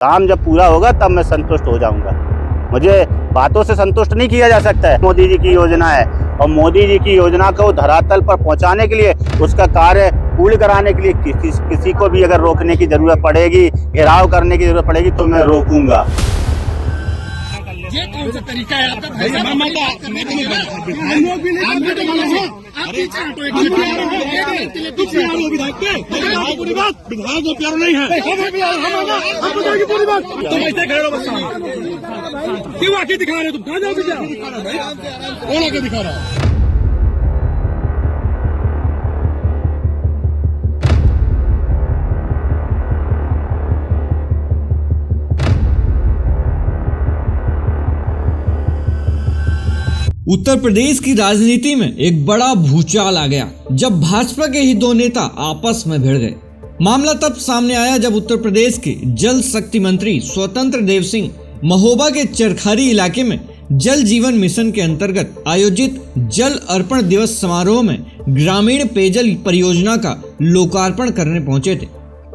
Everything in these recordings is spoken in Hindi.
काम जब पूरा होगा तब मैं संतुष्ट हो जाऊंगा। मुझे बातों से संतुष्ट नहीं किया जा सकता है। मोदी जी की योजना है और मोदी जी की योजना को धरातल पर पहुंचाने के लिए, उसका कार्य पूर्ण कराने के लिए किसी को भी अगर रोकने की जरूरत पड़ेगी, घेराव करने की जरूरत पड़ेगी तो मैं रोकूंगा। ये कौन सा तरीका है आपका? विधायक जो प्यारा नहीं है तुम ऐसे खड़े हो, क्यों आके दिखा रहे हो? तुम कहाँ जाओगे? कौन आके दिखा रहा है? उत्तर प्रदेश की राजनीति में एक बड़ा भूचाल आ गया जब भाजपा के ही दो नेता आपस में भिड़ गए। मामला तब सामने आया जब उत्तर प्रदेश के जल शक्ति मंत्री स्वतंत्र देव सिंह महोबा के चरखारी इलाके में जल जीवन मिशन के अंतर्गत आयोजित जल अर्पण दिवस समारोह में ग्रामीण पेयजल परियोजना का लोकार्पण करने पहुंचे थे।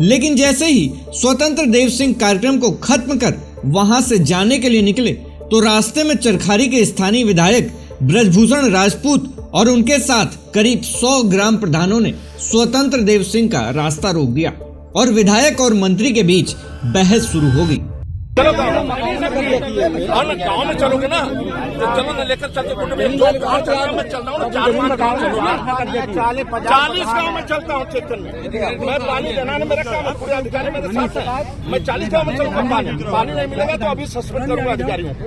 लेकिन जैसे ही स्वतंत्र देव सिंह कार्यक्रम को खत्म कर वहां से जाने के लिए निकले तो रास्ते में चरखारी के स्थानीय विधायक ब्रजभूषण राजपूत और उनके साथ करीब 100 ग्राम प्रधानों ने स्वतंत्र देव सिंह का रास्ता रोक दिया और विधायक और मंत्री के बीच बहस शुरू हो गई। चलो गाँव में चलोगे ना तो चलो ना, लेकर चलते मैं चल रहा हूँ 40 गाँव में चलता हूँ चेतन में। मैं पानी देना मेरा काम है, पूरे अधिकारी मेरे साथ है। मैं 40 गाँव में चलता हूँ, पानी नहीं मिलेगा तो अभी सस्पेंड करूंगा अधिकारियों को।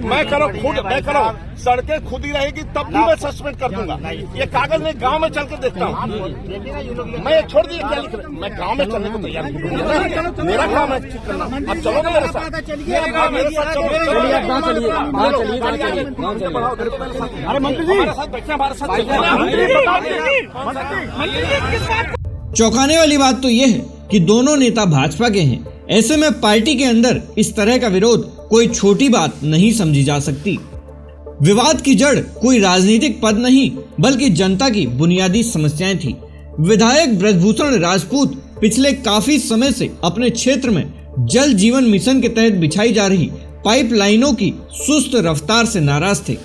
मैं करो खुद, मैं करो सड़कें खुद ही रहेगी तब भी मैं सस्पेंड कर दूंगा। ये कागज नहीं, गाँव में चल के देखता हूँ। मैं छोड़ दिए क्या लिख रहे, मैं गाँव में चलने को तैयार हूँ, मेरा काम है ठीक करना। अब चलोगे मेरे साथ? अरे मंत्री जी हमारे साथ चौंकाने वाली बात तो यह है कि दोनों नेता भाजपा के हैं। ऐसे में पार्टी के अंदर इस तरह का विरोध कोई छोटी बात नहीं समझी जा सकती। विवाद की जड़ कोई राजनीतिक पद नहीं बल्कि जनता की बुनियादी समस्याएं थी। विधायक ब्रजभूषण राजपूत पिछले काफी समय से अपने क्षेत्र में जल जीवन मिशन के तहत बिछाई जा रही पाइपलाइनों की सुस्त रफ्तार से नाराज थे।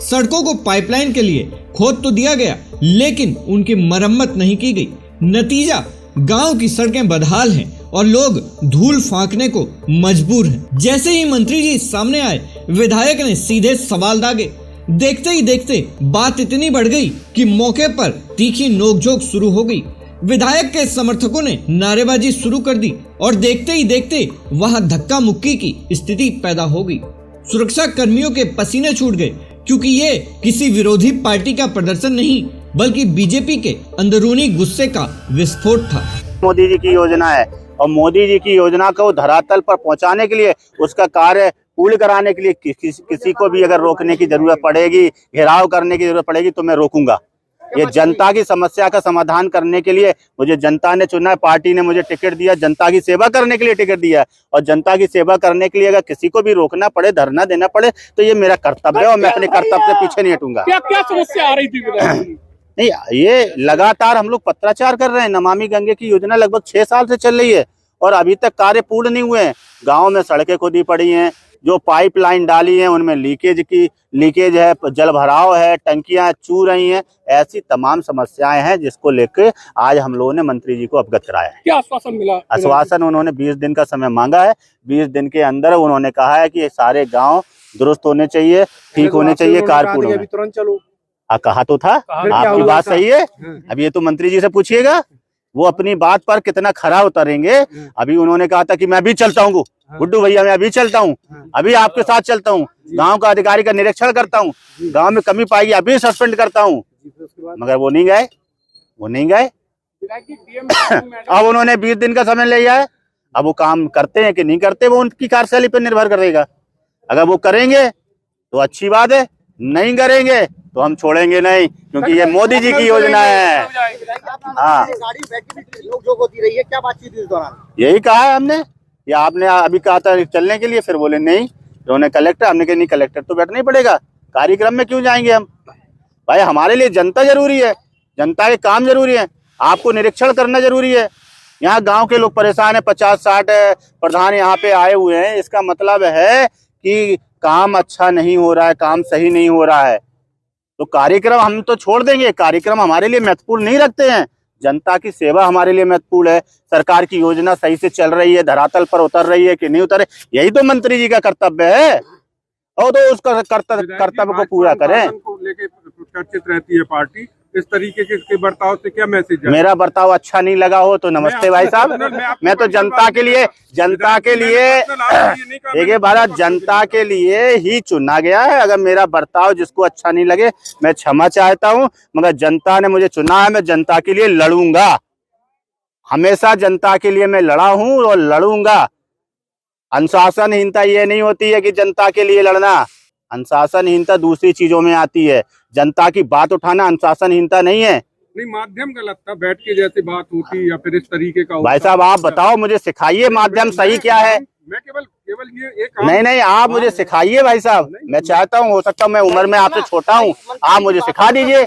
सड़कों को पाइपलाइन के लिए खोद तो दिया गया लेकिन उनकी मरम्मत नहीं की गई। नतीजा गांव की सड़कें बदहाल हैं और लोग धूल फांकने को मजबूर हैं। जैसे ही मंत्री जी सामने आए, विधायक ने सीधे सवाल दागे। देखते ही देखते बात इतनी बढ़ गई कि मौके पर तीखी नोकझोंक शुरू हो गई। विधायक के समर्थकों ने नारेबाजी शुरू कर दी और देखते ही देखते वहां धक्का मुक्की की स्थिति पैदा हो गई। सुरक्षा कर्मियों के पसीने छूट गए क्योंकि ये किसी विरोधी पार्टी का प्रदर्शन नहीं बल्कि बीजेपी के अंदरूनी गुस्से का विस्फोट था। मोदी जी की योजना है और मोदी जी की योजना को धरातल पर पहुंचाने के लिए, उसका कार्य पूर्ण कराने के लिए किसी को भी अगर रोकने की जरूरत पड़ेगी, घेराव करने की जरूरत पड़ेगी तो मैं रोकूंगा। ये जनता की समस्या का समाधान करने के लिए मुझे जनता ने चुना है, पार्टी ने मुझे टिकट दिया, जनता की सेवा करने के लिए टिकट दिया है और जनता की सेवा करने के लिए अगर किसी को भी रोकना पड़े, धरना देना पड़े तो ये मेरा कर्तव्य है और मैं अपने कर्तव्य से पीछे नहीं हटूंगा। क्या क्या समस्या आ रही थी? नहीं, ये लगातार हम लोग पत्राचार कर रहे हैं। नमामि गंगे की योजना लगभग 6 साल से चल रही है और अभी तक कार्य पूर्ण नहीं हुए हैं। गाँव में सड़कें खोदी पड़ी हैं, जो पाइपलाइन डाली है उनमें लीकेज है, जल भराव है, टंकियां चू रही हैं। ऐसी तमाम समस्याएं हैं जिसको लेकर आज हम लोगों ने मंत्री जी को अवगत कराया है। क्या आश्वासन मिला? आश्वासन उन्होंने 20 दिन का समय मांगा है। 20 दिन के अंदर उन्होंने कहा है कि सारे गांव दुरुस्त होने चाहिए, ठीक होने चाहिए, कारपूर्ण होने। तुरंत चलो कहा तो था, आपकी बात सही है। अब ये तो मंत्री जी से पूछिएगा, वो अपनी बात पर कितना खरा उतरेंगे। अभी उन्होंने कहा था कि मैं अभी चलता हूँ गुड्डू भैया, मैं अभी चलता हूँ, अभी आपके साथ चलता हूँ, गांव का अधिकारी का निरीक्षण करता हूँ, गांव में कमी पाएगी अभी सस्पेंड करता हूँ। मगर वो नहीं गए। अब उन्होंने 20 दिन का समय लिया है। अब वो काम करते हैं कि नहीं करते वो उनकी कार्यशैली पर निर्भर करेगा। अगर वो करेंगे तो अच्छी बात है, नहीं करेंगे तो हम छोड़ेंगे नहीं, क्योंकि ये मोदी जी की योजना है। हाँ, क्या बातचीत इस दौरान यही कहा है हमने, या आपने अभी कहा था चलने के लिए, फिर बोले नहीं, उन्होंने कलेक्टर, हमने कहा नहीं कलेक्टर तो बैठना ही पड़ेगा, कार्यक्रम में क्यों जाएंगे हम। भाई हमारे लिए जनता जरूरी है, जनता के काम जरूरी है, आपको निरीक्षण करना जरूरी है। यहाँ गांव के लोग परेशान है, 50-60 प्रधान यहाँ पे आए हुए हैं। इसका मतलब है कि काम अच्छा नहीं हो रहा है, काम सही नहीं हो रहा है। तो कार्यक्रम हम तो छोड़ देंगे, कार्यक्रम हमारे लिए महत्वपूर्ण नहीं रखते हैं। जनता की सेवा हमारे लिए महत्वपूर्ण है। सरकार की योजना सही से चल रही है, धरातल पर उतर रही है कि नहीं उतर रही, यही तो मंत्री जी का कर्तव्य है। और तो उसका कर्तव्य को पूरा करें। लेके चर्चित रहती है पार्टी, इस तरीके के बर्ताव से क्या मैसेज है? मेरा बर्ताव अच्छा नहीं लगा हो तो नमस्ते भाई साहब, मैं तो जनता के लिए देखिए भारत जनता के लिए ही चुना गया है। अगर मेरा बर्ताव जिसको अच्छा नहीं लगे मैं क्षमा चाहता हूं, मगर जनता ने मुझे चुना है, मैं जनता के लिए लड़ूंगा। हमेशा जनता के लिए मैं लड़ा हूं और लड़ूंगा। अनुशासनहीनता ये नहीं होती है कि जनता के लिए लड़ना, अनुशासनहीनता दूसरी चीजों में आती है। जनता की बात उठाना अनुशासनहीनता नहीं है। नहीं, माध्यम गलत था, बैठ के जैसे बात होती या फिर इस तरीके का भाई साहब आप बताओ, मुझे सिखाइए माध्यम सही क्या है। मैं केवल ये एक नहीं आप मुझे सिखाइए भाई साहब, मैं चाहता हूँ, हो सकता है मैं उम्र में आपसे छोटा हूँ, आप मुझे सिखा दीजिए।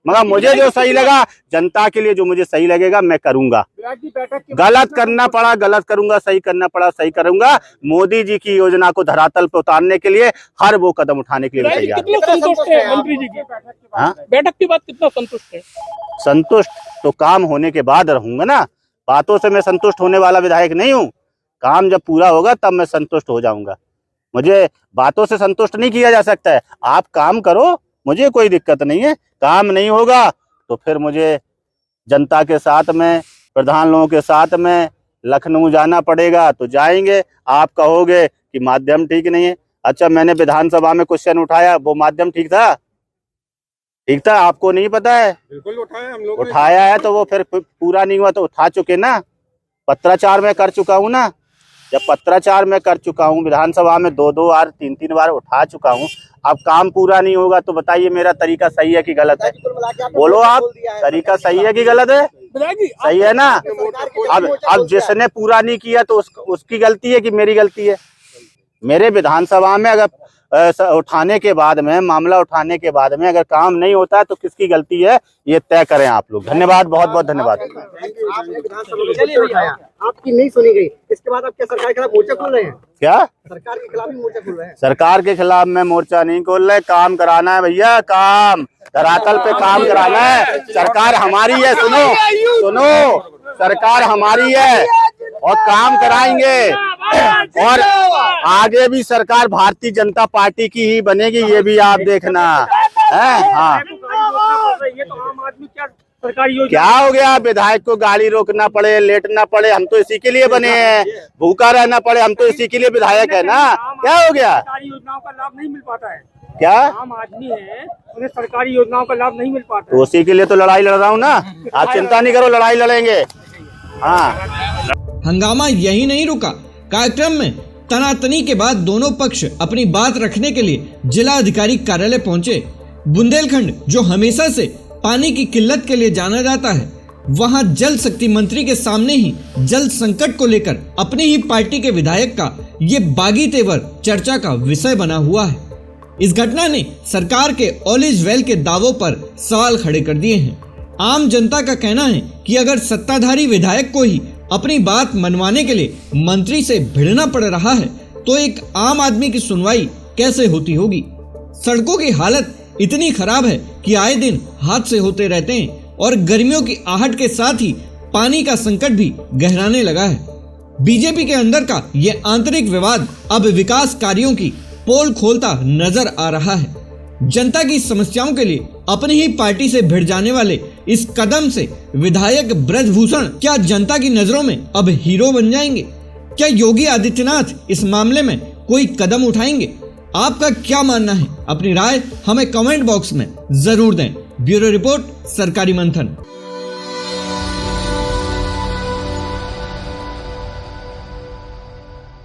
मगर मुझे जो सही लगा, जनता के लिए जो मुझे सही लगेगा मैं करूंगा। गलत करना पड़ा गलत करूंगा, सही करना पड़ा सही करूंगा। मोदी जी की योजना को धरातल पर उतारने के लिए हर वो कदम उठाने के लिए तैयार। कितना संतुष्ट है मंत्री जी की बैठक के बाद? कितना संतुष्ट है? संतुष्ट तो काम होने के बाद रहूंगा ना, बातों से मैं संतुष्ट होने वाला विधायक नहीं हूँ। काम जब पूरा होगा तब मैं संतुष्ट हो जाऊंगा। मुझे बातों से संतुष्ट नहीं किया जा सकता है। आप काम करो, मुझे कोई दिक्कत नहीं है। काम नहीं होगा तो फिर मुझे जनता के साथ में, प्रधान लोगों के साथ में लखनऊ जाना पड़ेगा तो जाएंगे। आप कहोगे कि माध्यम ठीक नहीं है। अच्छा, मैंने विधानसभा में क्वेश्चन उठाया, वो माध्यम ठीक था? ठीक था, आपको नहीं पता है? बिल्कुल उठाया, हम लोग उठाया है तो वो फिर पूरा नहीं हुआ तो उठा चुके ना। पत्राचार में कर चुका हूँ ना, जब पत्राचार में कर चुका हूँ, विधानसभा में 2-2 बार 3-3 बार उठा चुका हूँ। अब काम पूरा नहीं होगा तो बताइए मेरा तरीका सही है कि गलत है? बोलो आप, तरीका सही है कि गलत है? सही है ना। अब जिसने पूरा नहीं किया तो उसकी गलती है कि मेरी गलती है? मेरे विधानसभा में अगर उठाने के बाद में, मामला उठाने के बाद में अगर काम नहीं होता है तो किसकी गलती है, ये तय करें आप लोग। धन्यवाद, बहुत बहुत धन्यवाद। आपने विधानसभा उठाया, आपकी नहीं सुनी गई, इसके बाद आप क्या सरकार के खिलाफ मोर्चा खोल रहे हैं? क्या सरकार के खिलाफ ही मोर्चा खोल रहे हैं? सरकार के खिलाफ में मोर्चा नहीं खोल रहे, काम कराना है भैया, काम धरातल पे काम कराना है। सरकार हमारी है, सुनो, सरकार हमारी है और काम कराएंगे। और आगे भी सरकार भारतीय जनता पार्टी की ही बनेगी, ये भी आप देखना है। हाँ, क्या हो गया? विधायक को गाड़ी रोकना पड़े, लेटना पड़े, हम तो इसी के लिए बने हैं। भूखा रहना पड़े, हम तो इसी के लिए विधायक है ना। क्या हो गया? योजनाओं का लाभ नहीं मिल पाता है। क्या आम आदमी है, उन्हें सरकारी योजनाओं का लाभ नहीं मिल पाता तो उसी के लिए तो लड़ाई लड़ रहा हूँ ना। आप चिंता नहीं करो, लड़ाई लड़ेंगे। हाँ, हंगामा यही नहीं रुका। कार्यक्रम में तनातनी के बाद दोनों पक्ष अपनी बात रखने के लिए जिला अधिकारी कार्यालय पहुंचे। बुंदेलखंड जो हमेशा से पानी की किल्लत के लिए जाना जाता है, वहां जल शक्ति मंत्री के सामने ही जल संकट को लेकर अपनी ही पार्टी के विधायक का ये बागी तेवर चर्चा का विषय बना हुआ है। इस घटना ने सरकार के ऑल इज वेल के दावों पर सवाल खड़े कर दिए हैं। आम जनता का कहना है कि अगर सत्ताधारी विधायक को ही अपनी बात मनवाने के लिए मंत्री से भिड़ना पड़ रहा है तो एक आम आदमी की सुनवाई कैसे होती होगी। सड़कों की हालत इतनी खराब है कि आए दिन हादसे होते रहते हैं और गर्मियों की आहट के साथ ही पानी का संकट भी गहराने लगा है। बीजेपी के अंदर का ये आंतरिक विवाद अब विकास कार्यों की पोल खोलता नजर आ रहा है। जनता की समस्याओं के लिए अपनी ही पार्टी से भिड़ जाने वाले इस कदम से विधायक ब्रजभूषण क्या जनता की नजरों में अब हीरो बन जाएंगे? क्या योगी आदित्यनाथ इस मामले में कोई कदम उठाएंगे? आपका क्या मानना है? अपनी राय हमें कमेंट बॉक्स में जरूर दें। ब्यूरो रिपोर्ट, सरकारी मंथन।